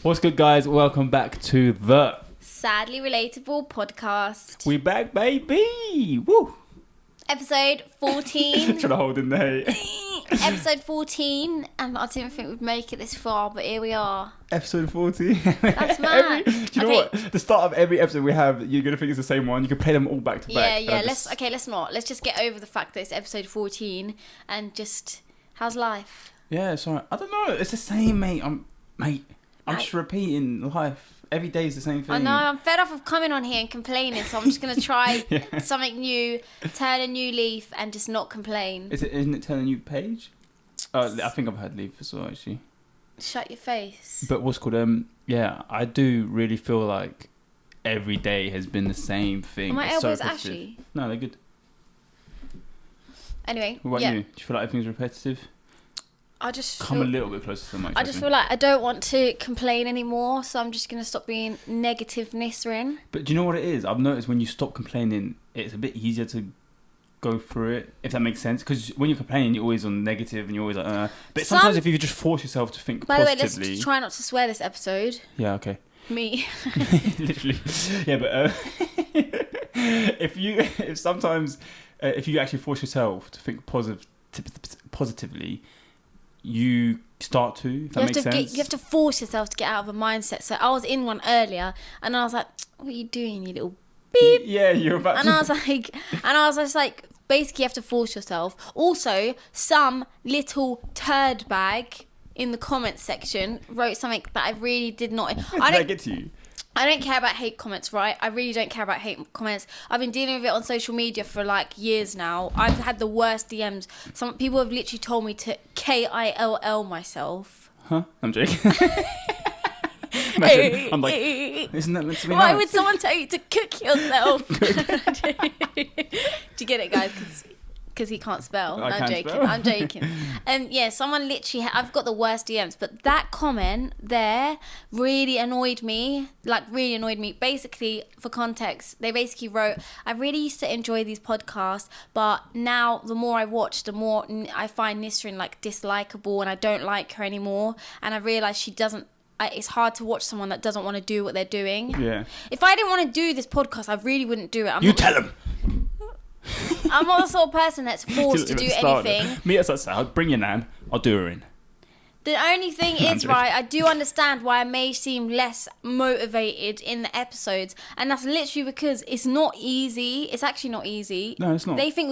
What's good, guys? Welcome back to the Sadly Relatable podcast. We back, baby! Woo! Episode 14. Trying to hold in the hate. Episode 14, and I didn't think we'd make it this far, but here we are. Episode 14. That's mad. Do you know what? The start of every episode we have, you're going to think it's the same one. You can play them all back to back. Yeah. Let's not. Let's just get over the fact that it's episode 14 and just, how's life? Yeah, it's alright. I don't know. It's the same, mate. I'm just repeating life. Every day is the same thing. I know. I'm fed up of coming on here and complaining, so I'm just going to try something new, turn a new leaf, and just not complain. Isn't it turn a new page? I think I've had leaf as well, actually. Shut your face. But what's called I do really feel like every day has been the same thing. Are my It's elbows so repetitive. ashy? No, they're good. Anyway, What about you? Do you feel like everything's repetitive? I just Come a little bit closer to the mic. I just feel like I don't want to complain anymore, so I'm just going to stop being negativeness. But do you know what it is? I've noticed when you stop complaining, it's a bit easier to go through it, if that makes sense. Because when you're complaining, you're always on negative and you're always like, But sometimes if you just force yourself to think positively... By the way, let's try not to swear this episode. Yeah, okay. Me. Literally. Yeah, but if you actually force yourself to think positively, you start to, if that makes sense. You have to force yourself to get out of a mindset. So I was in one earlier, and I was like, what are you doing, you little beep? Yeah, you're about and to... I was just like, basically you have to force yourself. Also, some little turd bag in the comments section wrote something that I really did not... Did I get to you? I don't care about hate comments, right? I really don't care about hate comments. I've been dealing with it on social media for like years now. I've had the worst DMs. Some people have literally told me to KILL myself. Huh? I'm joking. Imagine, I'm like, isn't that meant to be Why nice? would someone tell you to cook yourself? Do you get it, guys? Because he can't spell. I'm joking. And yeah, someone literally... I've got the worst DMs, but that comment there really annoyed me. Basically, for context, they basically wrote, I really used to enjoy these podcasts, but now the more I watch, the more I find Nisrin like dislikable, and I don't like her anymore. And I realise she doesn't... It's hard to watch someone that doesn't want to do what they're doing. Yeah. If I didn't want to do this podcast, I really wouldn't do it. Tell them. I'm not the sort of person that's forced to do anything. Me as I say, I'll bring your nan. I'll do her in. The only thing is, right, I do understand why I may seem less motivated in the episodes, and that's literally because it's not easy. It's actually not easy. No, it's not. They think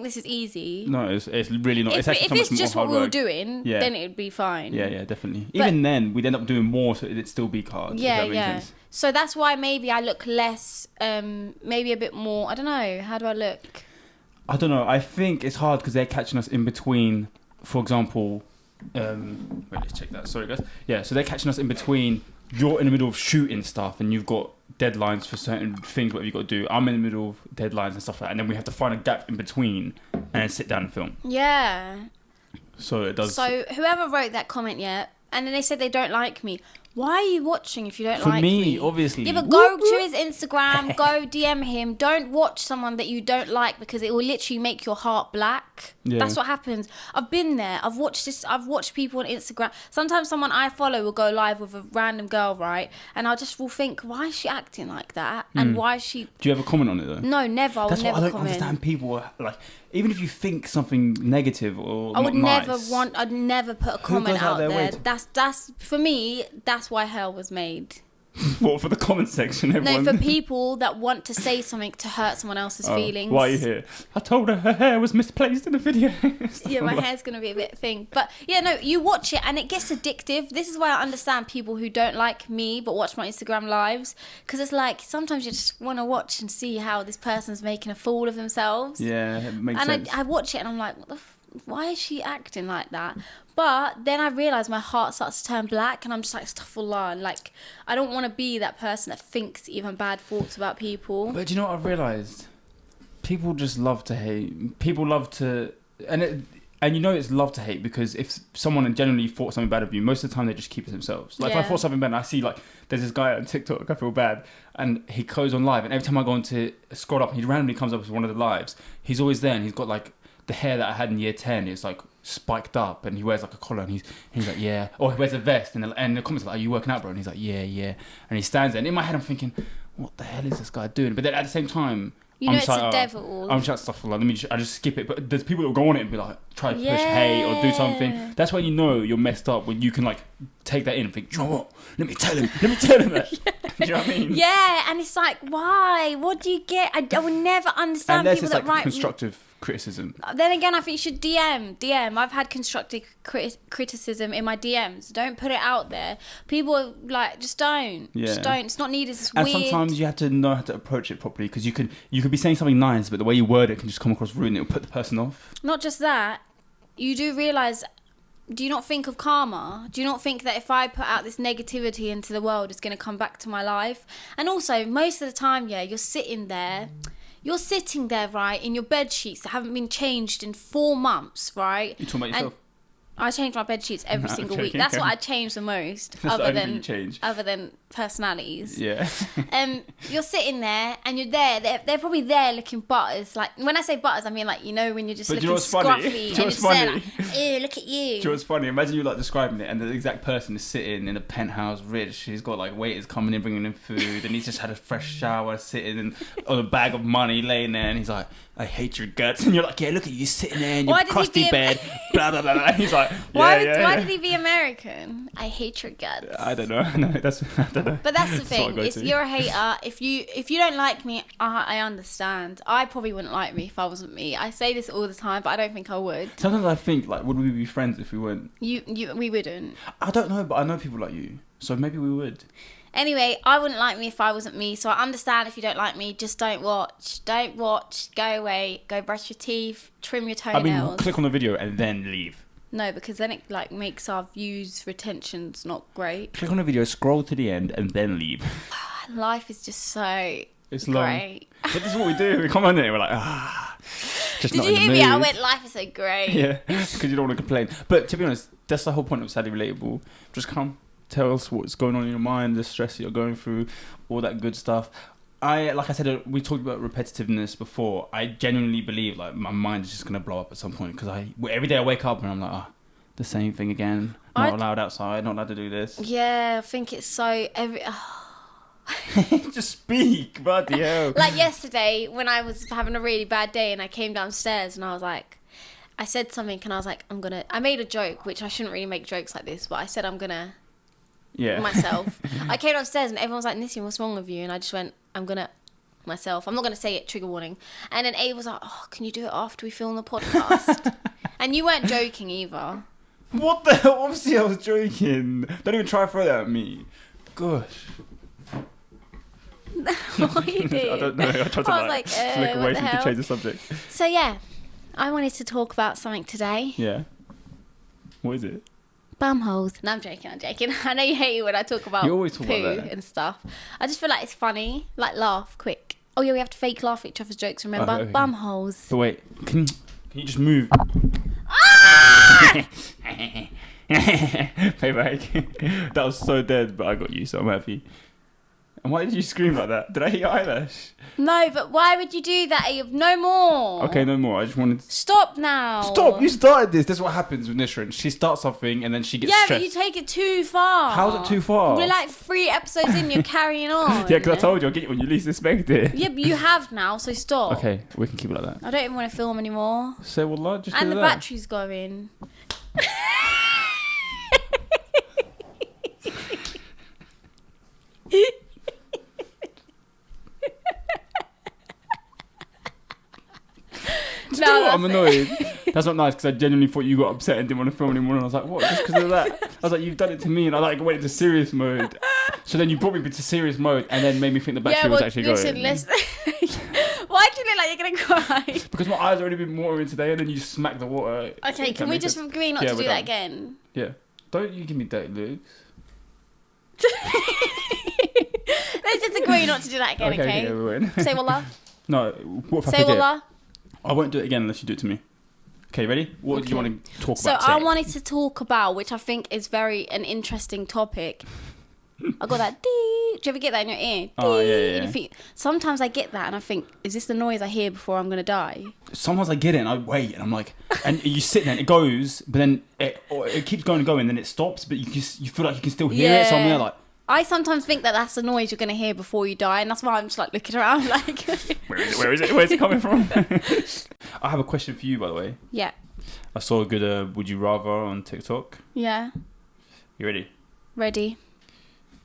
this is easy. No, it's really not. If It's actually if so much it's more just hard what we were work. doing, then it'd be fine. Yeah, definitely. Even then, we'd end up doing more, so it'd still be hard. Yeah, if that makes sense. So that's why maybe I look less, maybe a bit more. I don't know. How do I look? I don't know. I think it's hard because they're catching us in between. For example, wait, let's check that. Sorry, guys. Yeah, so they're catching us in between. You're in the middle of shooting stuff, and you've got deadlines for certain things. What you've got to do. I'm in the middle of deadlines and stuff like that, and then we have to find a gap in between and then sit down and film. Yeah. So it does. So whoever wrote that comment, and then they said they don't like me. Why are you watching if you don't like me? For me, obviously. Yeah, but go to his Instagram, go DM him. Don't watch someone that you don't like because it will literally make your heart black. Yeah. That's what happens. I've been there. I've watched people on Instagram. Sometimes someone I follow will go live with a random girl, right? And I just will think, why is she acting like that? And why is she... Do you ever comment on it, though? No, never. That's never what I don't comment. understand. People, like, even if you think something negative or I would not never nice, I'd never put a comment out there. That's for me, that's why hell was made. What, for the comment section? Everyone? No, for people that want to say something to hurt someone else's feelings. Why are you here? I told her hair was misplaced in the video. Yeah, my hair's going to be a bit thing. But yeah, no, you watch it and it gets addictive. This is why I understand people who don't like me but watch my Instagram lives. Because it's like, sometimes you just want to watch and see how this person's making a fool of themselves. Yeah, it makes sense. And I watch it and I'm like, why is she acting like that? But then I realise my heart starts to turn black and I'm just like, astaghfirullah. Like, I don't want to be that person that thinks even bad thoughts about people. But do you know what I've realised? People just love to hate. People love to... And you know it's love to hate because if someone generally thought something bad of you, most of the time they just keep it themselves. Like, if I thought something bad, and I see, like, there's this guy on TikTok, I feel bad, and he goes on live, and every time I go on to scroll up, he randomly comes up with one of the lives. He's always there, and he's got, like, the hair that I had in year 10 is like spiked up and he wears like a collar and he's like, yeah. Or he wears a vest and the comments are like, are you working out, bro? And he's like, yeah. And he stands there and in my head I'm thinking, what the hell is this guy doing? But then at the same time, you know, it's a devil. I'm just stuff like, I just skip it. But there's people that will go on it and be like, try to push hate or do something. That's when you know you're messed up, when you can like take that in and think, you know what? Let me tell him that. Do you know what I mean? Yeah, and it's like, why? What do you get? I will never understand unless people it's that like write constructive criticism. Then again, I think you should DM. I've had constructive criticism in my DMs. Don't put it out there. People are like, just don't. Yeah. Just don't. It's not needed. It's and weird. And sometimes you have to know how to approach it properly, because you could be saying something nice, but the way you word it can just come across rude and it'll put the person off. Not just that. You do realise, do you not think of karma? Do you not think that if I put out this negativity into the world, it's going to come back to my life? And also, most of the time, you're sitting there, right, in your bed sheets that haven't been changed in 4 months, right? You talking about yourself? I change my bed sheets every single week. That's what I change the most, other than personalities. Yeah. You're sitting there and you're there. They're probably there looking butters. Like, when I say butters, I mean like, you know, when you're just looking scruffy and you're just there like, ew, look at you. Do you know what's funny? Imagine you like describing it and the exact person is sitting in a penthouse, rich. He's got like waiters coming in bringing him food, and he's just had a fresh shower, sitting on a bag of money laying there, and he's like, I hate your guts. And you're like, yeah, look at you sitting there in your crusty bed, blah blah blah. And he's like, why did he be American? I hate your guts. I don't know. No, I don't know. But that's the thing. If you're a hater, if you don't like me, I understand. I probably wouldn't like me if I wasn't me. I say this all the time, but I don't think I would. Sometimes I think, like, would we be friends if we weren't? We wouldn't. I don't know, but I know people like you, so maybe we would. Anyway, I wouldn't like me if I wasn't me, so I understand if you don't like me. Just don't watch. Don't watch. Go away. Go brush your teeth. Trim your toenails. I mean, click on the video and then leave. No, because then it like makes our views retentions not great. Click on the video, scroll to the end, and then leave. Life is just so it's great. Long. But this is what we do. We come on there, we're like, just Did you hear me? I went, life is so great. Yeah, because you don't want to complain. But to be honest, that's the whole point of Sadly Relatable. Just come, tell us what's going on in your mind, the stress that you're going through, all that good stuff. Like I said, we talked about repetitiveness before. I genuinely believe like my mind is just gonna blow up at some point, because every day I wake up and I'm like, the same thing again. Not allowed outside. Not allowed to do this. Yeah, I think it's so Just speak, bloody hell. Like yesterday when I was having a really bad day and I came downstairs and I was like, I said something and I was like, I made a joke, which I shouldn't really make jokes like this, but I said myself. I came downstairs and everyone was like, Nissim, what's wrong with you? And I just went, myself. I'm not going to say it, trigger warning. And then Abe was like, can you do it after we film the podcast? And you weren't joking either. What the hell? Obviously I was joking. Don't even try to throw that at me. Gosh. What you did? I don't know. I tried to look away so you could change the subject. So yeah, I wanted to talk about something today. Yeah. What is it? Bumholes. No, I'm joking. I know you hate it when I talk about you always talk poo about that. And stuff. I just feel like it's funny. Like, laugh quick. Oh yeah, we have to fake laugh at each other's jokes, remember? Okay. Bumholes. But wait, can you just move? Ah! Payback. That was so dead, but I got you, so I'm happy. And why did you scream like that? Did I hit your eyelash? No, but why would you do that? No more. Okay, no more. I just wanted to... Stop now. Stop! You started this. This is what happens with Nisrin. She starts something and then she gets stressed. Yeah, but you take it too far. How's it too far? We're like 3 episodes in, you're carrying on. Yeah, because I told you I'll get you when you least expect it. Yeah, but you have now, so stop. Okay, we can keep it like that. I don't even want to film anymore. Say wallah, just and do the that. battery's going. Do you know what? I'm annoyed. That's not nice, because I genuinely thought you got upset and didn't want to film anymore. And I was like, what? Just because of that? I was like, you've done it to me. And I went into serious mode. So then you brought me into serious mode and then made me think the battery was actually going. Listen. Why do you look like you're going to cry? Because my eyes have already been watering today and then you smacked the water. Okay, can we just agree not to do that again? Yeah. Don't you give me dirty looks. Let's just agree not to do that again, okay? Yeah, say wallah. No, what if I say wallah. I won't do it again unless you do it to me. Okay, ready? What do you want to talk about? So I wanted to talk about, which I think is an interesting topic. I got that you ever get that in your ear? Oh, yeah. And you think, sometimes I get that and I think, is this the noise I hear before I'm going to die? Sometimes I get it and I wait and I'm like, and you sit there and it goes, but then it keeps going and going, and then it stops, but you feel like you can still hear it somewhere. Like, I sometimes think that that's the noise you're going to hear before you die, and that's why I'm just like looking around like... Where is it? Where's it coming from? I have a question for you, by the way. Yeah. I saw a good Would You Rather on TikTok. Yeah. You ready? Ready.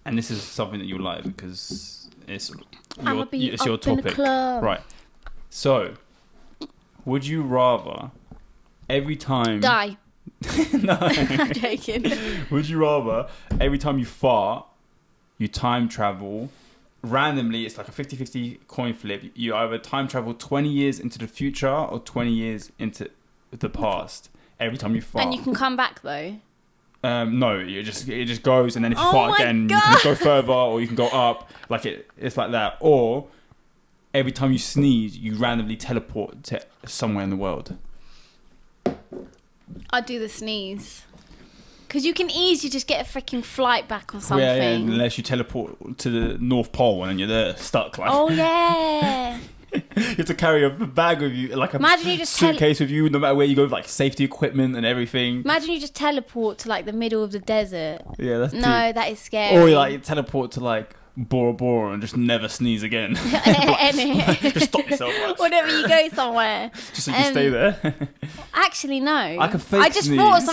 And this is something that you'll like because it's your topic. Right. So, would you rather every time... Die. No. I'm joking. Would you rather every time you fart, you time travel randomly? It's like a 50-50 coin flip. You either time travel 20 years into the future or 20 years into the past every time you fart. And you can come back though. No, it just goes, and then if you fart again, you can go further or you can go up. Like it's like that. Or every time you sneeze, you randomly teleport to somewhere in the world. I'd do the sneeze. Because you can easily just get a freaking flight back or something. Yeah, unless you teleport to the North Pole and then you're there stuck. Like. Oh, yeah. You have to carry a bag with you, like Imagine you just suitcase with you, no matter where you go, like safety equipment and everything. Imagine you just teleport to like the middle of the desert. Yeah, that's that is scary. Or you teleport to like Bora Bora and just never sneeze again. Just stop yourself. Whenever you go somewhere. Just so you can stay there. Actually, no. I can fake I just sneeze. thought of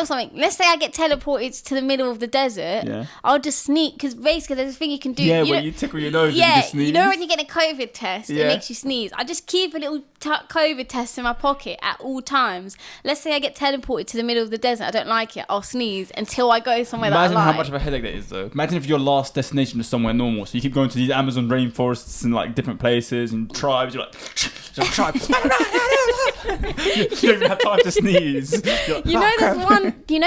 something. Let's say I get teleported to the middle of the desert. Yeah. I'll just sneak, because basically there's a thing you can do. Yeah, when you tickle your nose and you just sneeze. You know when you get a COVID test, it makes you sneeze. I just keep a little COVID test in my pocket at all times. Let's say I get teleported to the middle of the desert. I don't like it. I'll sneeze until I go somewhere that I like. Imagine how much of a headache that is, though. Imagine if your last destination is somewhere normal. So you keep going to these Amazon rainforests and like different places and tribes. You're like, tribes. You don't even have time to sneeze. Like,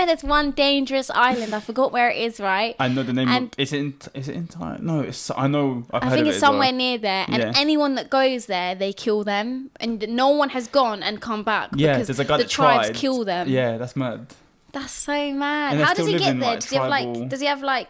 there's one dangerous island. I forgot where it is. Right. I know the name. Is it in Thailand? No, I know. I think it's somewhere near there. And anyone that goes there, they kill them, and no one has gone and come back. Yeah, because there's a guy the that tribes tried. Kill them. Yeah, that's mad. That's so mad. And how does he get there? Like, does he have like?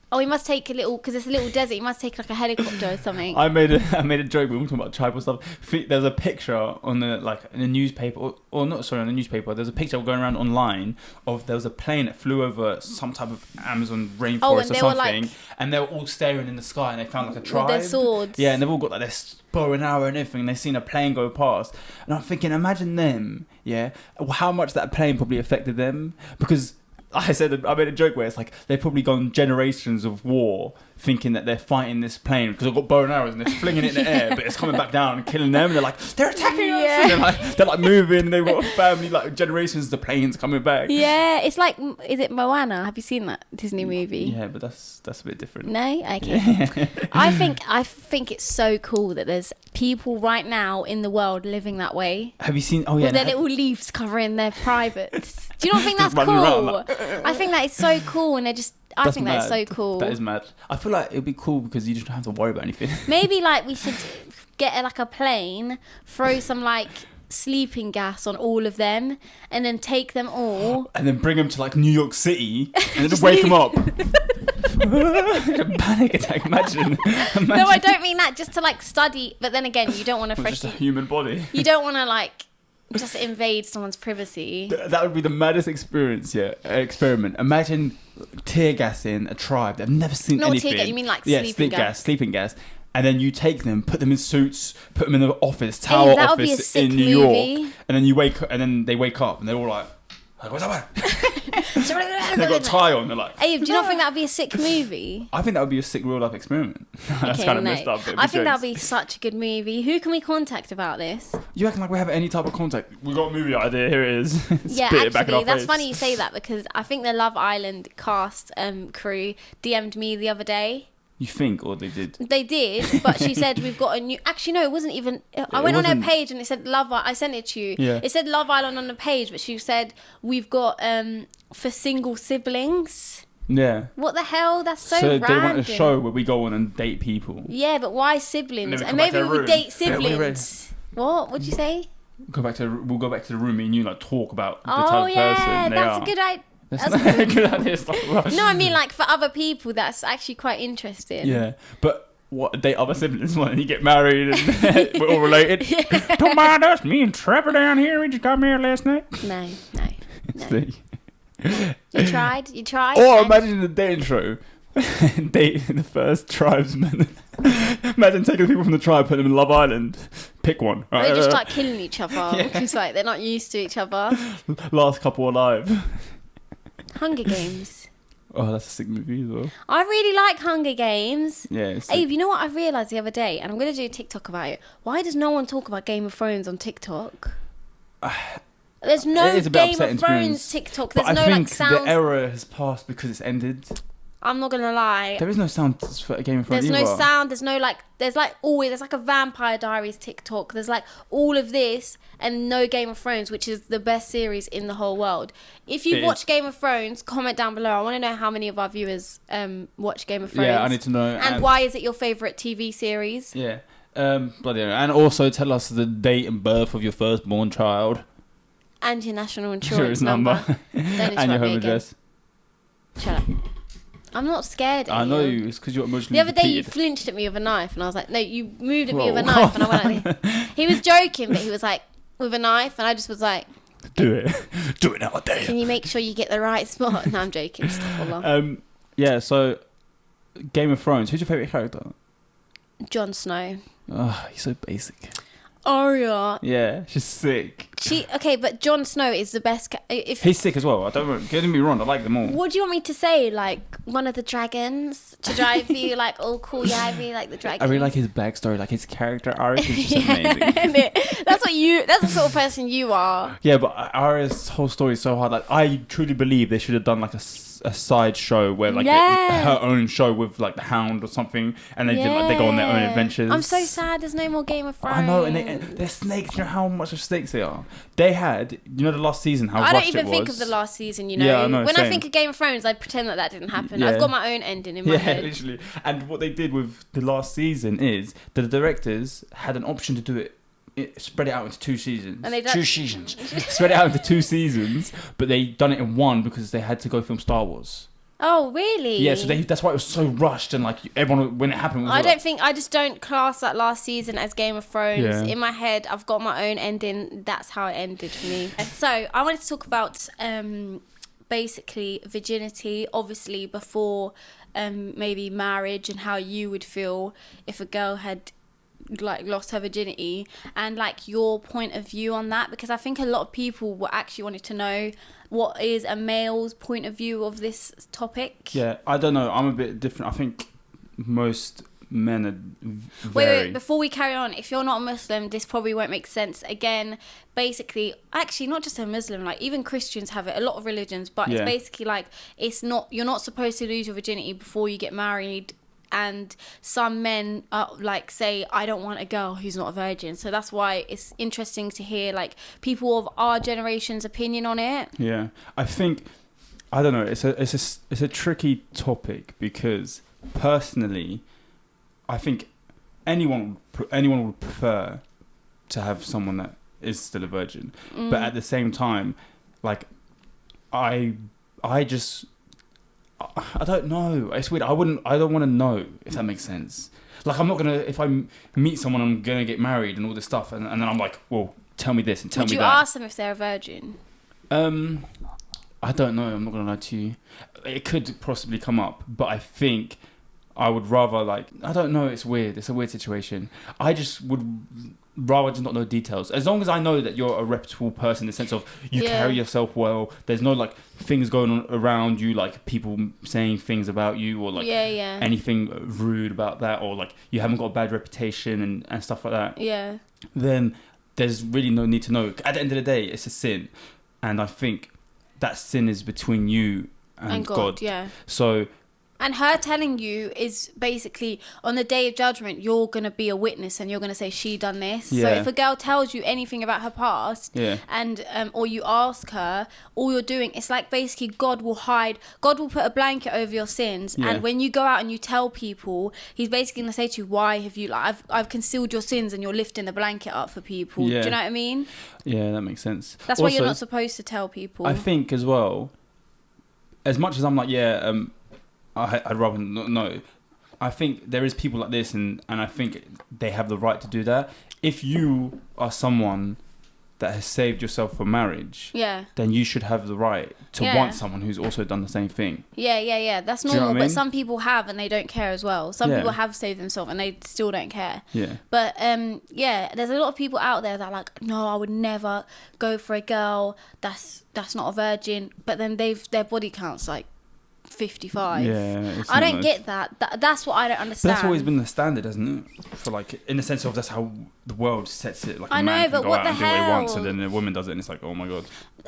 Oh, he must take a little, because it's a little desert. He must take like a helicopter or something. I made a joke when we were talking about tribal stuff. There's a picture on the in a newspaper, or not. Sorry, on the newspaper. There's a picture going around online of there was a plane that flew over some type of Amazon rainforest or something, and they were all staring in the sky, and they found like a tribe. With their swords. Yeah, and they've all got like their bow and arrow and everything. And they've seen a plane go past, and I'm thinking, imagine them. Yeah, how much that plane probably affected them, because. I made a joke where it's like they've probably gone generations of war thinking that they're fighting this plane because they've got bow and arrows and they're flinging it in the air, but it's coming back down and killing them. And they're like, they're attacking us. And they're like moving. They've got a family, like generations of the planes coming back. Yeah, it's like, is it Moana? Have you seen that Disney movie? Yeah, but that's a bit different. No, okay. Yeah. I think it's so cool that there's people right now in the world living that way. Have you seen? Oh yeah, with their little leaves covering their privates. Do you not think that's cool? I think that is so cool, and I think that is so cool. That is mad. I feel like it'd be cool because you just don't have to worry about anything. Maybe like we should get a plane, throw some like sleeping gas on all of them, and then take them all, and then bring them to like New York City, and then just wake them up. A panic attack. Imagine. No, I don't mean that. Just to like study, but then again, you don't want to just a human body. You don't want to like. Just invade someone's privacy. That would be the maddest experiment. Imagine tear gassing a tribe. They've never seen anything. No, tear gas. You mean like sleeping gas. And then you take them, put them in suits, put them in the tower office in New York, and then they wake up and they're all like what's up? They've got a tie on. They're like, Abe, do you not think that would be a sick movie? I think that would be a sick real life experiment. That's kind of messed up. I think that would be such a good movie. Who can we contact about this? You reckon like we have any type of contact? We got a movie idea. Here it is. Yeah, actually, that's funny you say that, because I think the Love Island cast crew DM'd me the other day. You think, or they did? They did, but she said we've got a new. Actually, no, it wasn't even. I went on her page and it said Love. I sent it to you. Yeah. It said Love Island on the page, but she said we've got for single siblings. Yeah. What the hell? That's so random. They want a show where we go on and date people. Yeah, but why siblings? And maybe we date siblings. What? What'd you say? We'll go back to the room and you like talk about the type of person they that's are. a good idea. That's not a good idea. No, I mean, like, for other people, that's actually quite interesting. Yeah, but what, date other siblings want and you get married and we're all related? Don't mind us, me and Trevor down here, we just got married last night. No. You tried? Or imagine the dating show. Dating the first tribesman. Imagine taking the people from the tribe, putting them in Love Island. Pick one. They just start killing each other because like they're not used to each other. Last couple alive. Hunger Games. Oh, that's a sick movie as well. I really like Hunger Games. Yeah. Hey, you know what I realised the other day, and I'm going to do a TikTok about it. Why does no one talk about Game of Thrones on TikTok? There's no Game of Thrones TikTok. There's no like sounds. The era has passed because it's ended. I'm not gonna lie. There is no sound for a Game of Thrones. There's no sound. There's no like. There's like a Vampire Diaries TikTok. There's like all of this and no Game of Thrones, which is the best series in the whole world. If you watch Game of Thrones, comment down below. I want to know how many of our viewers watch Game of Thrones. Yeah, I need to know. And why is it your favorite TV series? Yeah. Bloody hell. And also tell us the date and birth of your firstborn child. And your national insurance number. And your home address. Shut up. I'm not scared. I know you. It's because you're emotionally The other day depleted. you flinched at me with a knife, and I was like, "No, you moved at me with a knife," and I went like, he was joking, but he was like, "With a knife," and I just was like, "Do it now, I dare you." Can you make sure you get the right spot? No, I'm joking. Astaghfirullah. Yeah. So, Game of Thrones. Who's your favorite character? Jon Snow. Oh, he's so basic. Arya. Yeah, she's sick. But Jon Snow is the best. He's sick as well. I don't get me wrong. I like them all. What do you want me to say? Like one of the dragons to drive you like all cool? Yeah, I really like the dragon. I really like his backstory, like his character arc is just amazing. That's the sort of person you are. Yeah, but Arya's whole story is so hard. Like I truly believe they should have done like a side show where like her own show with like the Hound or something, and they did like they go on their own adventures. I'm so sad there's no more Game of Thrones. I know, and they're snakes. You know how much of snakes they are. They had, the last season, how I rushed don't even it was. think of the last season. You know, yeah, I know, when same. I think of Game of Thrones, I pretend that didn't happen. I've got my own ending in my head. Yeah, literally. And what they did with the last season is the directors had an option to do it spread it out into 2 seasons. And they done 2 seasons. Spread it out into 2 seasons, but they done it in 1 because they had to go film Star Wars. Oh, really? Yeah, so that's why it was so rushed and like everyone, when it happened... Was I just don't class that last season as Game of Thrones. Yeah. In my head, I've got my own ending. That's how it ended for me. So, I wanted to talk about basically virginity, obviously before maybe marriage, and how you would feel if a girl had like lost her virginity, and like your point of view on that, because I think a lot of people were actually wanted to know what is a male's point of view of this topic. Yeah, I don't know. I'm a bit different. I think most men are very... Wait, before we carry on, if you're not a Muslim, this probably won't make sense. Again, basically, actually, not just a Muslim, like even Christians have it, a lot of religions, but it's basically like, you're not supposed to lose your virginity before you get married. And some men like say, I don't want a girl who's not a virgin. So that's why it's interesting to hear like people of our generation's opinion on it. Yeah, I think, I don't know, it's a tricky topic because personally, I think anyone would prefer to have someone that is still a virgin, but at the same time, like I don't know. It's weird. I don't want to know, if that makes sense. Like, I'm not going to... If I meet someone, I'm going to get married and all this stuff, and then I'm like, well, tell me this and tell me that. Would you ask them if they're a virgin? I don't know. I'm not going to lie to you. It could possibly come up, but I think I would rather, like... I don't know. It's weird. It's a weird situation. I just would... rather just not know details. As long as I know that you're a reputable person in the sense of you carry yourself well, there's no like things going on around you, like people saying things about you or like anything rude about that, or like you haven't got a bad reputation and stuff like that. Yeah. Then there's really no need to know. At the end of the day, it's a sin. And I think that sin is between you and God. Yeah. So... And her telling you is basically on the day of judgment, you're going to be a witness and you're going to say she done this. Yeah. So if a girl tells you anything about her past and or you ask her, all you're doing, it's like basically God will put a blanket over your sins. Yeah. And when you go out and you tell people, he's basically going to say to you, why have you, like, I've concealed your sins, and you're lifting the blanket up for people. Yeah. Do you know what I mean? Yeah, that makes sense. That's why you're not supposed to tell people. I think as well, as much as I'm like, I'd rather not know. I think there is people like this, and I think they have the right to do that. If you are someone that has saved yourself for marriage, then you should have the right to want someone who's also done the same thing. Yeah. That's normal. You know but some people have and they don't care as well. Some people have saved themselves and they still don't care. Yeah. But there's a lot of people out there that are like, no, I would never go for a girl that's not a virgin. But then their body count's like 55. Yeah, I don't get that. That's what I don't understand. But that's always been the standard, hasn't it? For like, in the sense of that's how the world sets it. Like, I know, but what the hell? Do what he wants, and then a woman does it, and it's like, oh my god.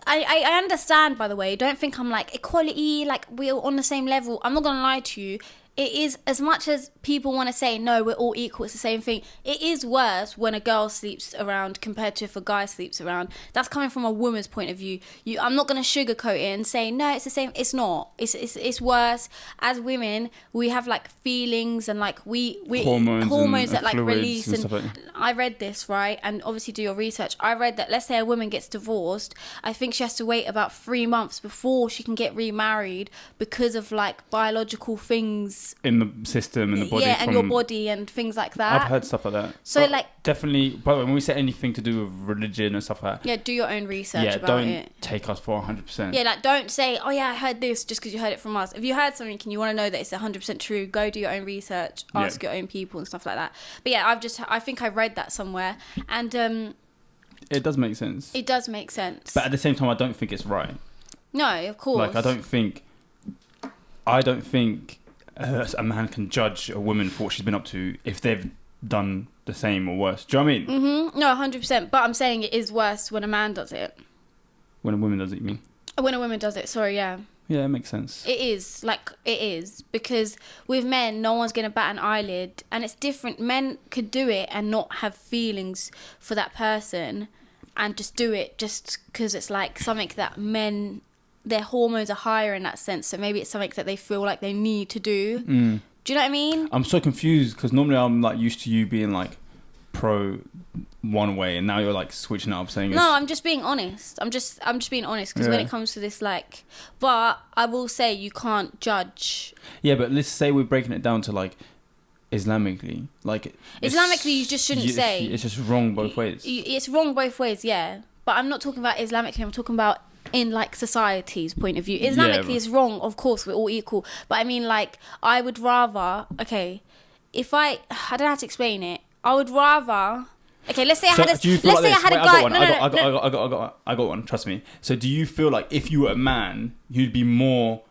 I understand, by the way. Don't think I'm like equality, like we're on the same level. I'm not gonna lie to you. It is, as much as people want to say, no, we're all equal, it's the same thing. It is worse when a girl sleeps around compared to if a guy sleeps around. That's coming from a woman's point of view. I'm not going to sugarcoat it and say, no, it's the same. It's not. It's worse. As women, we have like feelings and like we hormones that like release. And like I read this, right? And obviously do your research. I read that, let's say a woman gets divorced. I think she has to wait about 3 months before she can get remarried because of like biological things in the system, in the body, and your body and things like that. I've heard stuff like that. So but like definitely, by the way, when we say anything to do with religion and stuff like that, do your own research about it. Don't take us for 100%. Yeah, like don't say, oh yeah, I heard this just because you heard it from us. If you heard something and you want to know that it's 100% true, go do your own research, ask your own people and stuff like that. But yeah, I think I read that somewhere, and it does make sense. It does make sense. But at the same time, I don't think it's right. No, of course. Like, I don't think a man can judge a woman for what she's been up to if they've done the same or worse. Do you know what I mean? Mm-hmm. No, 100%. But I'm saying it is worse when a man does it. When a woman does it, you mean? When a woman does it, sorry, yeah. Yeah, it makes sense. It is. Because with men, no one's going to bat an eyelid. And it's different. Men could do it and not have feelings for that person. And just do it just because it's like something that men... their hormones are higher in that sense, so maybe it's something that they feel like they need to do. Do you know what I mean? I'm so confused because normally I'm like used to you being like pro one way, and now you're like switching it up, saying no. I'm just being honest. I'm just being honest because when it comes to this, like, but I will say you can't judge. Yeah, but let's say we're breaking it down to like Islamically, like Islamically, you just shouldn't say. It's just wrong both ways. It's wrong both ways, yeah. But I'm not talking about Islamically. I'm talking about in like society's point of view. Islamically is wrong, of course, we're all equal, but I mean, like, I would rather, if I don't know how to explain it. I would rather, let's say I had a guy. I got one, trust me. So do you feel like if you were a man, you'd be more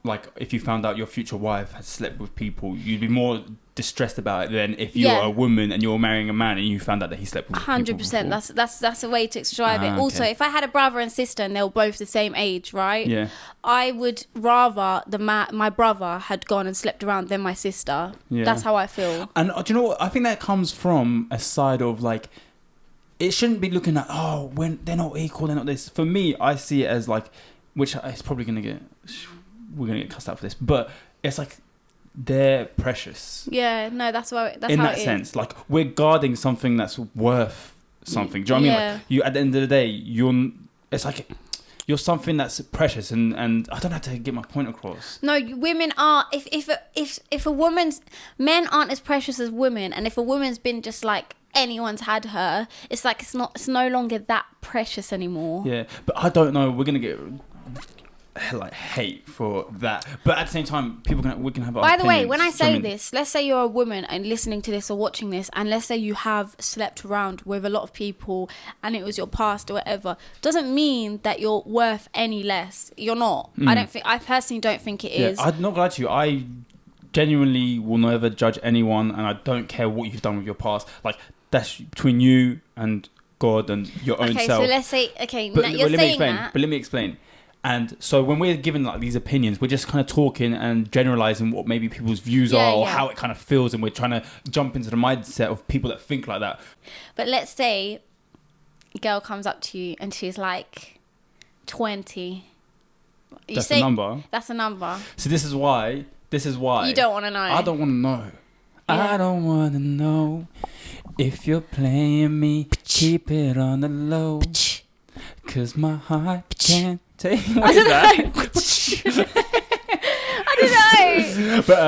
like, if you found out your future wife had slept with people, you'd be more distressed about it than if you're a woman and you're marrying a man and you found out that he slept with 100%. That's a way to describe it. Also, if I had a brother and sister and they were both the same age, right? Yeah. I would rather my brother had gone and slept around than my sister. Yeah. That's how I feel. And do you know what? I think that comes from a side of like, it shouldn't be looking at, when they're not equal, they're not this. For me, I see it as like, which it's probably we're gonna get cussed out for this, but it's like, they're precious. Yeah, no, that's how in that sense, like, we're guarding something that's worth something. Do you know what I mean? Like, you, at the end of the day, it's like you're something that's precious, and I don't have to get my point across. No, women are. If a woman's, men aren't as precious as women, and if a woman's been just like anyone's had her, it's like it's no longer that precious anymore. Yeah, but I don't know. We're gonna get like hate for that, but at the same time, we can have our by the way, when I say this, let's say you're a woman and listening to this or watching this, and let's say you have slept around with a lot of people and it was your past or whatever, doesn't mean that you're worth any less. You're not. I personally don't think it is. I'm not gonna lie to you, I genuinely will never judge anyone, and I don't care what you've done with your past. Like, that's between you and God and your own self. So let's say But let me explain. And so when we're given like these opinions, we're just kind of talking and generalizing what maybe people's views are or how it kind of feels, and we're trying to jump into the mindset of people that think like that. But let's say a girl comes up to you and she's like 20. That's a number. That's a number. So this is why you don't want to know. I don't want to know. Yeah. I don't want to know if you're playing me. Keep it on the low, 'cause my heart can't Virginity? I don't know. I don't know. But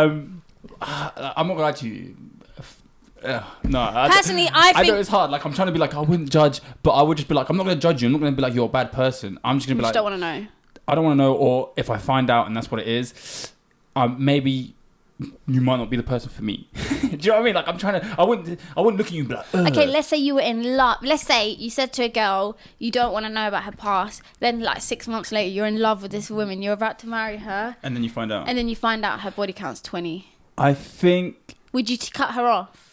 I'm not gonna lie to you. No. Personally, I think know it's hard. Like I'm trying to be like I wouldn't judge, but I would just be like I'm not gonna judge you. I'm not gonna be like you're a bad person. I'm just gonna be like don't want to know. I don't want to know, or if I find out and that's what it is, maybe you might not be the person for me. Do you know what I mean? Like I'm trying to. I wouldn't look at you and be like. Ugh. Okay, let's say you were in love. Let's say you said to a girl you don't want to know about her past. Then like 6 months later, you're in love with this woman. You're about to marry her, and then you find out. Her body count's 20. I think. Would you cut her off?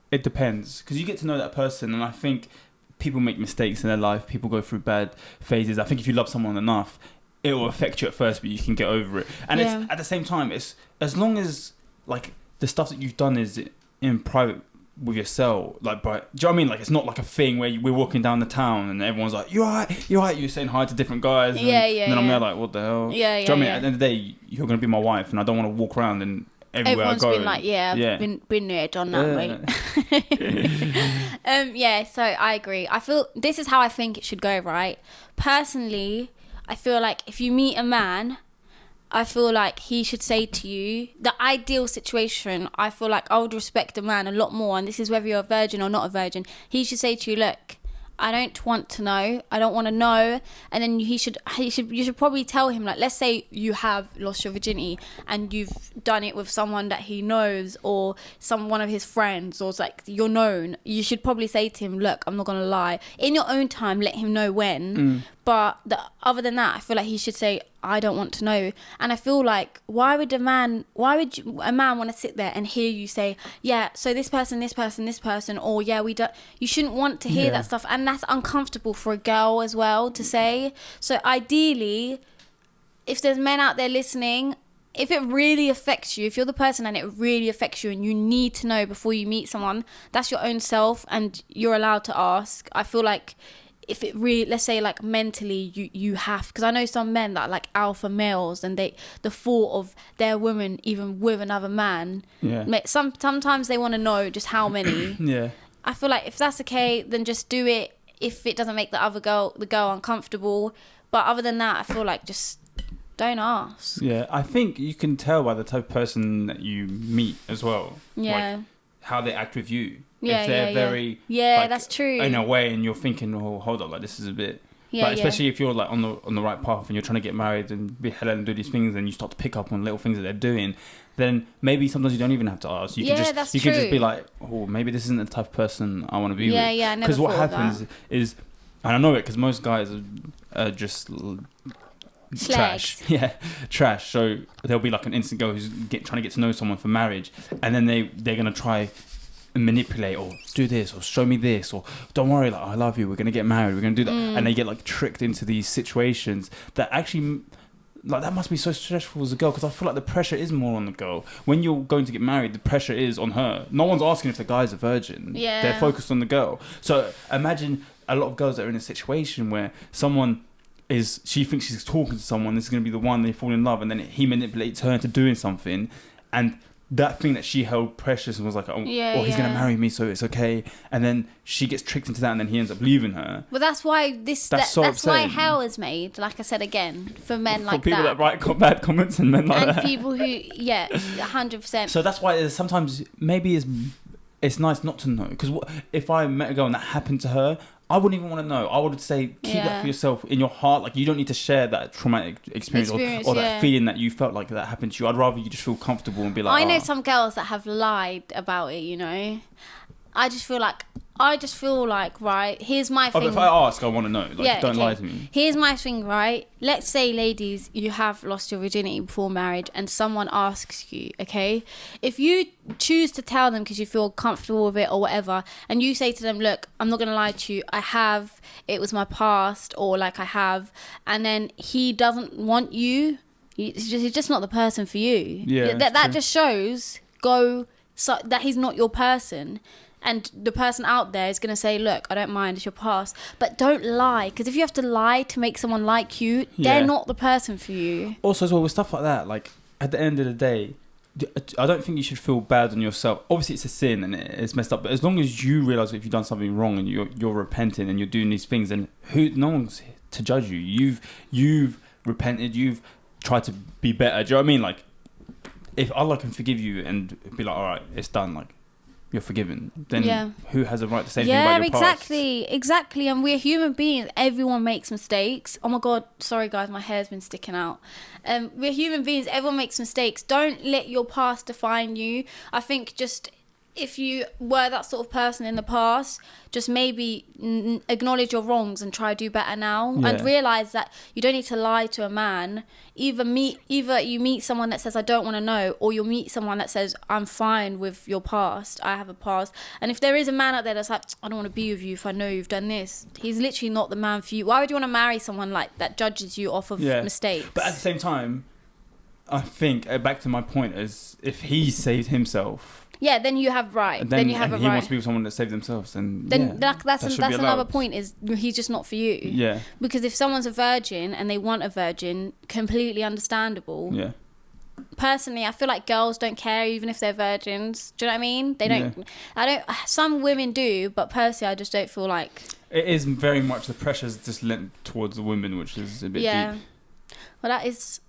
It depends, because you get to know that person, and I think people make mistakes in their life. People go through bad phases. I think if you love someone enough, it will affect you at first, but you can get over it. And it's at the same time, it's as long as like the stuff that you've done is in private with yourself, like, but do you know what I mean? Like, it's not like a thing where we're walking down the town and everyone's like, "You're right," you're saying hi to different guys. And then I'm there like, "What the hell?" Do you know what I mean? At the end of the day, you're gonna be my wife, and I don't want to walk around and everyone's been like, I've been there, done that, mate. So I agree. I feel this is how I think it should go, right? Personally, I feel like if you meet a man, I feel like he should say to you, the ideal situation, I feel like I would respect a man a lot more, and this is whether you're a virgin or not a virgin. He should say to you, look, I don't want to know. I don't want to know. And then you should probably tell him, like, let's say you have lost your virginity and you've done it with someone that he knows or one of his friends, or it's like you're known. You should probably say to him, look, I'm not going to lie. In your own time, let him know when. But other than that, I feel like he should say, I don't want to know. And I feel like, why would a man want to sit there and hear you say, yeah, so this person, or yeah, we don't. You shouldn't want to hear that stuff. And that's uncomfortable for a girl as well to say. So ideally, if there's men out there listening, if it really affects you, if you're the person and it really affects you and you need to know before you meet someone, that's your own self and you're allowed to ask. I feel like if it really, let's say like mentally you have, because I know some men that are like alpha males and the thought of their woman even with another man, sometimes they want to know just how many. I feel like if that's okay, then just do it if it doesn't make the girl uncomfortable. But other than that, I feel like just don't ask. I think you can tell by the type of person that you meet as well. Like how they act with you. If they're very like, that's true, in a way, and you're thinking, oh, hold up, like this is a bit especially if you're like on the right path and you're trying to get married and be hell and do these things, and you start to pick up on little things that they're doing, then maybe sometimes you don't even have to ask. You can just be like, oh, maybe this isn't the type of person I want to be with. Because what happens is, and I know it because most guys are just trash. Trash. So there'll be like an instant girl who's trying to get to know someone for marriage, and then they're gonna try and manipulate or do this or show me this or don't worry, like I love you, we're gonna get married, we're gonna do that, and they get like tricked into these situations that actually, like, that must be so stressful as a girl, because I feel like the pressure is more on the girl. When you're going to get married, the pressure is on her. No one's asking if the guy's a virgin. They're focused on the girl. So imagine a lot of girls that are in a situation where she thinks she's talking to someone, this is going to be the one, they fall in love, and then he manipulates her into doing something, and that thing that she held precious and was like, he's going to marry me, so it's okay, and then she gets tricked into that, and then he ends up leaving her. Well, that's why that's why hell is made, like I said again, for men like that. For people that write bad comments and men like that. And people who, 100%. So that's why sometimes maybe it's nice not to know, because if I met a girl and that happened to her, I wouldn't even want to know. I would say keep that for yourself in your heart. Like, you don't need to share that traumatic experience or that feeling that you felt like that happened to you. I'd rather you just feel comfortable and be like, I know some girls that have lied about it, you know. I just feel like, right, here's my thing. If I ask, I want to know. Like, don't lie to me. Here's my thing, right? Let's say, ladies, you have lost your virginity before marriage and someone asks you, okay? If you choose to tell them because you feel comfortable with it or whatever, and you say to them, look, I'm not going to lie to you, it was my past, or like I have, and then he doesn't want you, he's just not the person for you. That just shows that he's not your person. And the person out there is going to say, look, I don't mind, it's your past. But don't lie. Because if you have to lie to make someone like you, they're not the person for you. Also, as well, with stuff like that, like, at the end of the day, I don't think you should feel bad on yourself. Obviously, it's a sin and it's messed up. But as long as you realize if you've done something wrong and you're repenting and you're doing these things, and no one's to judge you. You've repented. You've tried to be better. Do you know what I mean? Like, if Allah can forgive you and be like, all right, it's done. Like, you're forgiven. Then who has a right to say anything about your past? Exactly. And we're human beings. Everyone makes mistakes. Oh my God, sorry guys, my hair's been sticking out. We're human beings. Everyone makes mistakes. Don't let your past define you. I think just if you were that sort of person in the past, just maybe acknowledge your wrongs and try to do better now, and realize that you don't need to lie to a man. Either you meet someone that says I don't want to know, or you'll meet someone that says I'm fine with your past, I have a past. And if there is a man out there that's like, I don't want to be with you if I know you've done this, he's literally not the man for you. Why would you want to marry someone like that judges you off of mistakes? But at the same time, I think back to my point is, if he saved himself, then you have right. Then you have a right. He wants to be with someone that saved themselves, and that's another point. Is he's just not for you? Yeah. Because if someone's a virgin and they want a virgin, completely understandable. Yeah. Personally, I feel like girls don't care even if they're virgins. Do you know what I mean? They don't. I don't. Some women do, but personally, I just don't feel like. It is very much the pressure's just lent towards the women, which is a bit deep. Well,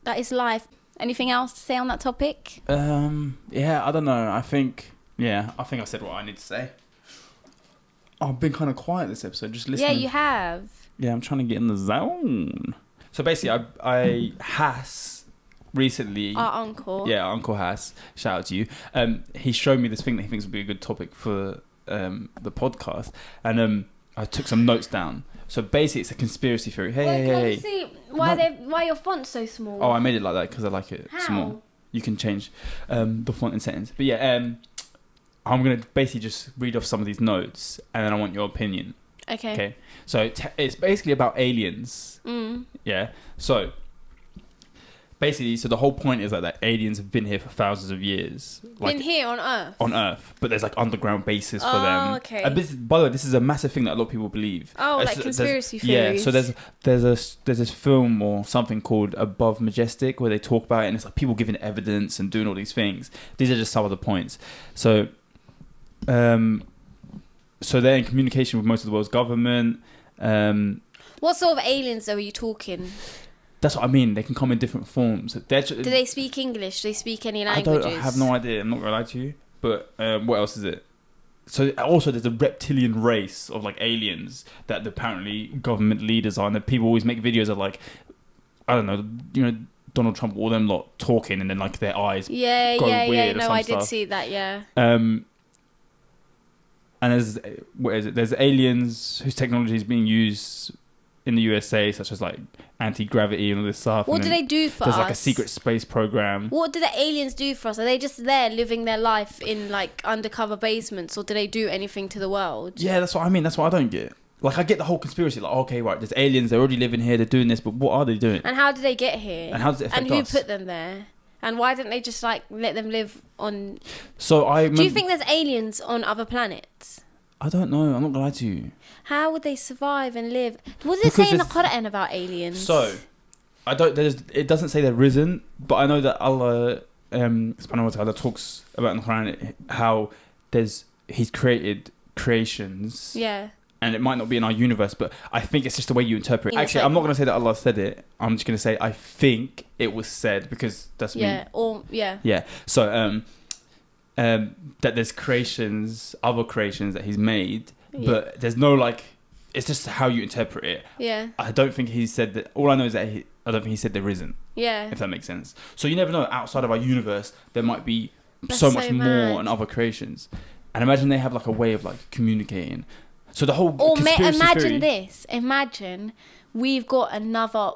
that is life. Anything else to say on that topic? I don't know. I think I said what I need to say. I've been kind of quiet this episode, just listening. Yeah, you have. Yeah, I'm trying to get in the zone. So basically, I Hass recently. Our uncle. Yeah, Uncle Hass. Shout out to you. He showed me this thing that he thinks would be a good topic for the podcast, and I took some notes down. So basically, it's a conspiracy theory. Hey. See why your font's so small? Oh, I made it like that because I like it small. You can change the font and settings. But I'm going to basically just read off some of these notes, and then I want your opinion. Okay. So it's basically about aliens. Yeah. So basically, the whole point is that aliens have been here for thousands of years. Been here on Earth? On Earth. But there's like underground bases for them. Oh, okay. By the way, this is a massive thing that a lot of people believe. Oh, like conspiracy theories. Yeah, so there's this film or something called Above Majestic where they talk about it, and it's like people giving evidence and doing all these things. These are just some of the points. So they're in communication with most of the world's government. What sort of aliens though are you talking? That's what I mean. They can come in different forms. Do they speak English? Do they speak any languages? I have no idea. I'm not going to lie to you. But what else is it? So also there's a reptilian race of like aliens that apparently government leaders are. And people always make videos of like, I don't know, Donald Trump, all them lot talking, and then like their eyes go weird. No, I did see that, yeah. And there's aliens whose technology is being used in the USA, such as like anti-gravity and all this stuff. What do they do for us? There's like a secret space program. What do the aliens do for us? Are they just there living their life in like undercover basements, or do they do anything to the world? Yeah, that's what I mean. That's what I don't get. Like, I get the whole conspiracy. Like, okay, right, there's aliens. They're already living here. They're doing this, but what are they doing? And how did they get here? And how does it affect us? And who put them there? And why didn't they just like let them live on? Do you think there's aliens on other planets? I don't know. I'm not gonna lie to you. How would they survive and live? What does it say in the Quran about aliens? So, it doesn't say there isn't, but I know that Allah subhanahu wa ta'ala talks about in the Quran how He's created creations. Yeah. And it might not be in our universe, but I think it's just the way you interpret it. Actually, I'm not going to say that Allah said it. I'm just going to say I think it was said, because that's me. Yeah. So, that there's other creations that He's made, but there's no like, it's just how you interpret it. Yeah. I don't think He said that. All I know is that I don't think He said there isn't. Yeah. If that makes sense. So you never know. Outside of our universe, there might be so much more and other creations. And imagine they have like a way of like communicating. So the whole imagine this. Imagine we've got another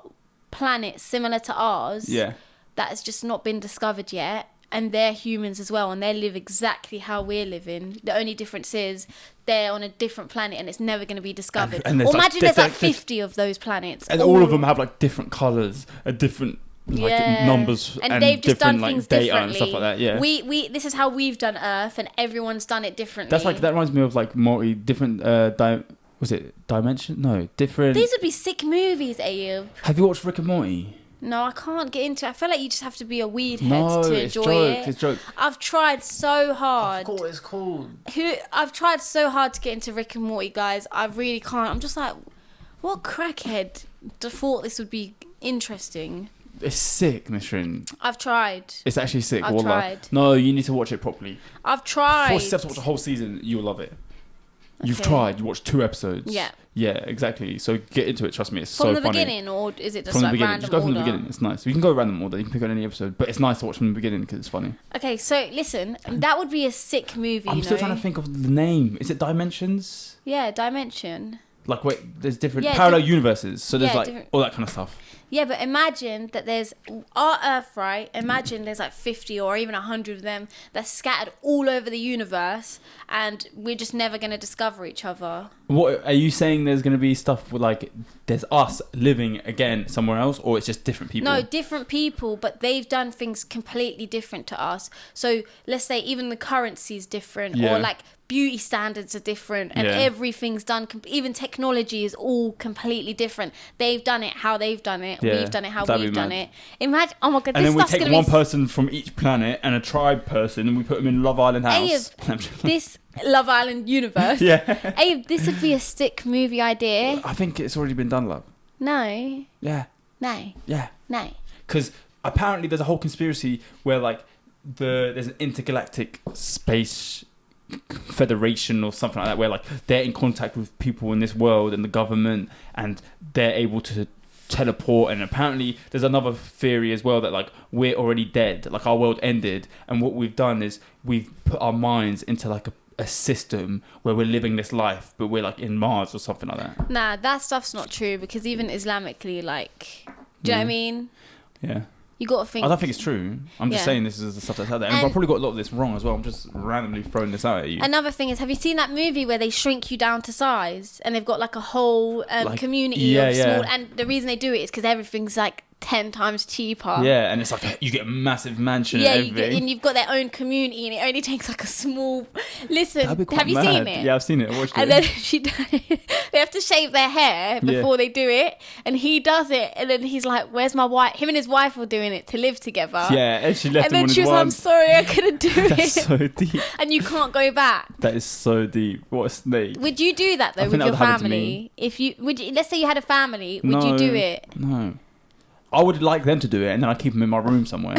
planet similar to ours. Yeah. That has just not been discovered yet. And they're humans as well, and they live exactly how we're living. The only difference is they're on a different planet, and it's never going to be discovered. And or imagine there's like 50 of those planets. And all of them have like different colours, different numbers, and they've just done things data differently and stuff like that. Yeah, we this is how we've done Earth, and everyone's done it differently. That reminds me of like different was it Dimension? No, different. These would be sick movies, Ayub. Have you watched Rick and Morty? No, I can't get into it. I feel like you just have to be a weed head to enjoy it. It's joke. I've tried so hard. I forgot what it's called. I've tried so hard to get into Rick and Morty, guys. I really can't. I'm just like, what crackhead thought this would be interesting? It's sick, Nishrin. I've tried. It's actually sick. I've tried. No, you need to watch it properly. I've tried. 4 steps to watch a whole season. You'll love it. You've tried. You watched 2 episodes. Yeah. Yeah, exactly. So get into it. Trust me, it's so funny. From the beginning, or is it just from like the beginning? random Just go from order? the beginning. It's nice. You can go random order. You can pick on any episode, but it's nice to watch from the beginning because it's funny. Okay, so listen, that would be a sick movie. I'm still trying to think of the name. Is it Dimensions? Yeah, Dimension. Like, wait, there's different parallel universes. So there's all that kind of stuff. Yeah, but imagine that there's our Earth, right? Imagine there's like 50 or even 100 of them that's scattered all over the universe, and we're just never going to discover each other. What are you saying? There's going to be stuff with like there's us living again somewhere else, or it's just different people? No, different people, but they've done things completely different to us. So let's say even the currency is different, or like beauty standards are different, and everything's done. Even technology is all completely different. They've done it how they've done it. We've done it how we've done it. Imagine, oh my god, and this then we take one person from each planet and a tribe person, and we put them in Love Island house. This Love Island universe. Abe, this would be a sick movie idea. I think it's already been done, love. No. Yeah. No. Yeah. No. Because apparently there's a whole conspiracy where like there's an intergalactic space federation or something like that, where like they're in contact with people in this world and the government, and they're able to teleport. And apparently there's another theory as well that like we're already dead, like our world ended, and what we've done is we've put our minds into like a system where we're living this life, but we're like in Mars or something like that. Nah, that stuff's not true, because even Islamically, like, do you know what I mean? Yeah. You got to think. I don't think it's true. I'm just saying this is the stuff that's out there. And I've probably got a lot of this wrong as well. I'm just randomly throwing this out at you. Another thing is, have you seen that movie where they shrink you down to size, and they've got like a whole community of small, and the reason they do it is because everything's like 10 times cheaper. Yeah, and it's like you get a massive mansion and everything. And you've got their own community, and it only takes like a small... Listen, have you seen it? Yeah, I've seen it. I watched it. And then they have to shave their hair before they do it, and he does it, and then he's like, where's my wife? Him and his wife were doing it to live together. Yeah, and she left him on his And then she was like, I'm sorry, I couldn't do it. That's so deep. And you can't go back. That is so deep. What a snake. Would you do that though with your family? If you let's say you had a family, would you do it? No. I would like them to do it, and then I keep them in my room somewhere.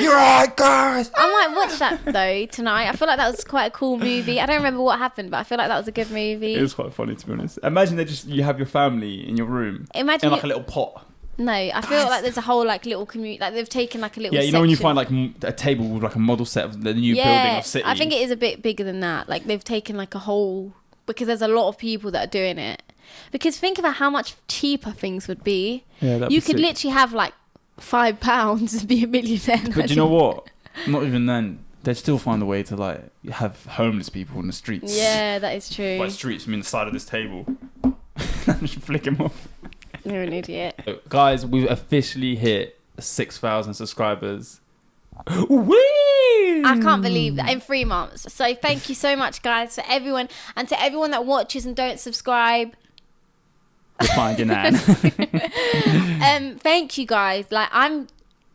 You're right, guys. I might watch that though tonight. I feel like that was quite a cool movie. I don't remember what happened, but I feel like that was a good movie. It was quite funny, to be honest. Imagine you have your family in your room. Imagine in like a little pot. No, I feel like there's a whole like little community. Like they've taken like a little. Yeah, you know when you find like a table with like a model set of the new building or city. I think it is a bit bigger than that. Like they've taken like a whole, because there's a lot of people that are doing it. Because think about how much cheaper things would be. Yeah, you could literally have like £5 and be a millionaire. But do you know what? Not even then. They'd still find a way to like have homeless people in the streets. Yeah, that is true. By streets, I mean the side of this table. Just flick him off. You're an idiot. So, guys, we've officially hit 6,000 subscribers. Whee! I can't believe that in 3 months. So thank you so much, guys, for everyone, and to everyone that watches and don't subscribe. You're fine, your nan. Thank you, guys. Like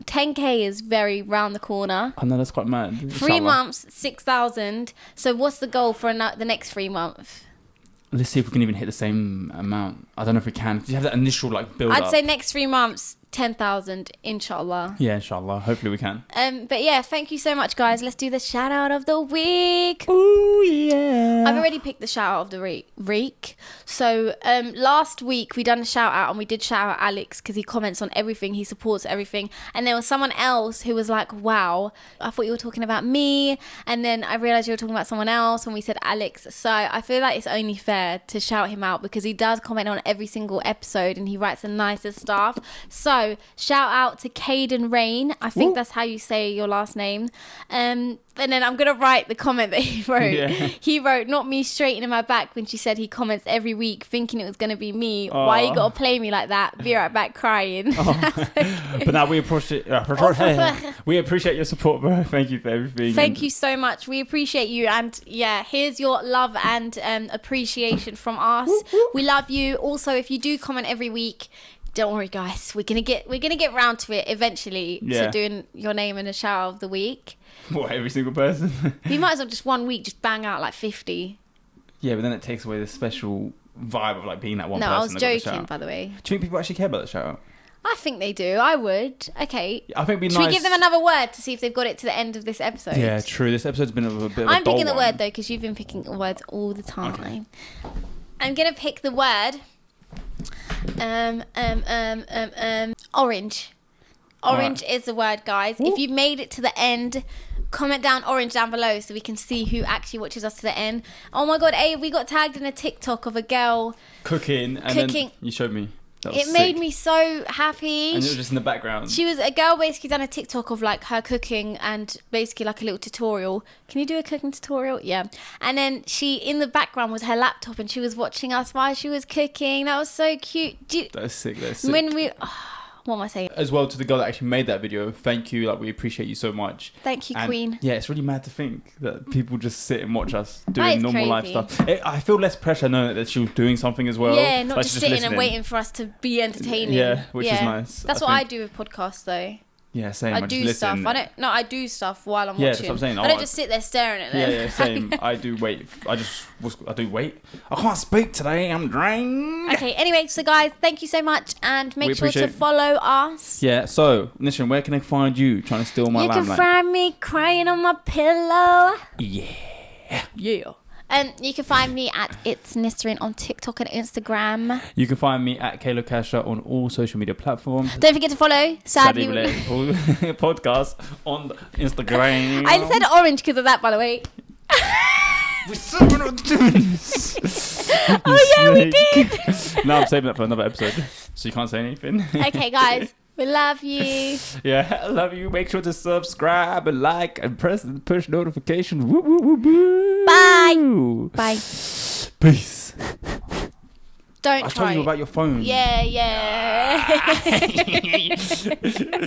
10k is very round the corner. I know, that's quite mad. 3 months, 6,000. So what's the goal for the next 3 months? Let's see if we can even hit the same amount. I don't know if we can. Do you have that initial like build up? I'd say next 3 months, 10,000, inshallah. Yeah, inshallah. Hopefully we can. But yeah, thank you so much, guys. Let's do the shout out of the week. Ooh, yeah. I've already picked the shout out of the week. So last week we done a shout out, and we did shout out Alex because he comments on everything, he supports everything. And there was someone else who was like, wow, I thought you were talking about me, and then I realized you were talking about someone else when we said Alex. So I feel like it's only fair to shout him out because he does comment on every single episode and he writes the nicest stuff. So shout out to Caden Rain. I think that's how you say your last name. And then I'm going to write the comment that he wrote. Yeah. He wrote, not me straightening my back when she said he comments every week thinking it was going to be me. Aww. Why you got to play me like that? Be right back crying. But now we appreciate your support, bro. Thank you for everything. Thank you so much. We appreciate you. And yeah, here's your love and appreciation from us. We love you. Also, if you do comment every week, Don't worry, guys. We're gonna get round to it eventually. Yeah. So doing your name and a shout of the week. What, every single person? We might as well just 1 week just bang out like 50. Yeah, but then it takes away the special vibe of like being that one person. No, I was that got the joking, shout. by the way. Do you think people actually care about the shout out? I think they do. I would. Okay. I think it'd be Should nice. we give them another word to see if they've got it to the end of this episode? Yeah, true. This episode's been a bit of a I'm dull picking the one. word though, because you've been picking words all the time. Okay. I'm gonna pick the word. Orange. Orange is the word, guys. Ooh. If you've made it to the end, comment down orange down below so we can see who actually watches us to the end. Oh my god, we got tagged in a TikTok of a girl Cooking. Then you showed me. That was it made sick. me so happy. And it was just in the background. She was a girl basically done a TikTok of like her cooking and basically like a little tutorial. Can you do a cooking tutorial? Yeah. And then she, in the background was her laptop and she was watching us while she was cooking. That was so cute. That is sick. That is sick. When we... what am I saying? As well, to the girl that actually made that video, thank you. Like, we appreciate you so much. Thank you, and Queen. Yeah, it's really mad to think that people just sit and watch us That doing is normal life crazy. stuff. I feel less pressure knowing that she was doing something as well. Yeah, not Like, just she's sitting listening. and waiting for us to be entertaining. Yeah, which is nice. That's what I do with podcasts, though. Yeah, same. I just do listen. stuff. I do stuff while I'm Yeah, watching. that's what I'm saying. I don't just sit there staring at them. Yeah, same. I do wait. I do wait. I can't speak today. I'm drained. Okay, anyway, so guys, thank you so much and make sure to follow us. Yeah, so, Nishan, where can I find you trying to steal my You can limelight? find me crying on my pillow. Yeah. And you can find me at It's Nisrin on TikTok and Instagram. You can find me at Kayla Kasha on all social media platforms. Don't forget to follow Sadly Relatable podcast on Instagram. I said orange because of that, by the way. We're so not doing this. Oh yeah, we did. No, I'm saving that for another episode, so you can't say anything. Okay, guys, we love you. Yeah, I love you. Make sure to subscribe and like and press the push notifications. Woo, woo, woo, woo. Bye. Bye. Peace. Don't I try. told you about your phone. Yeah.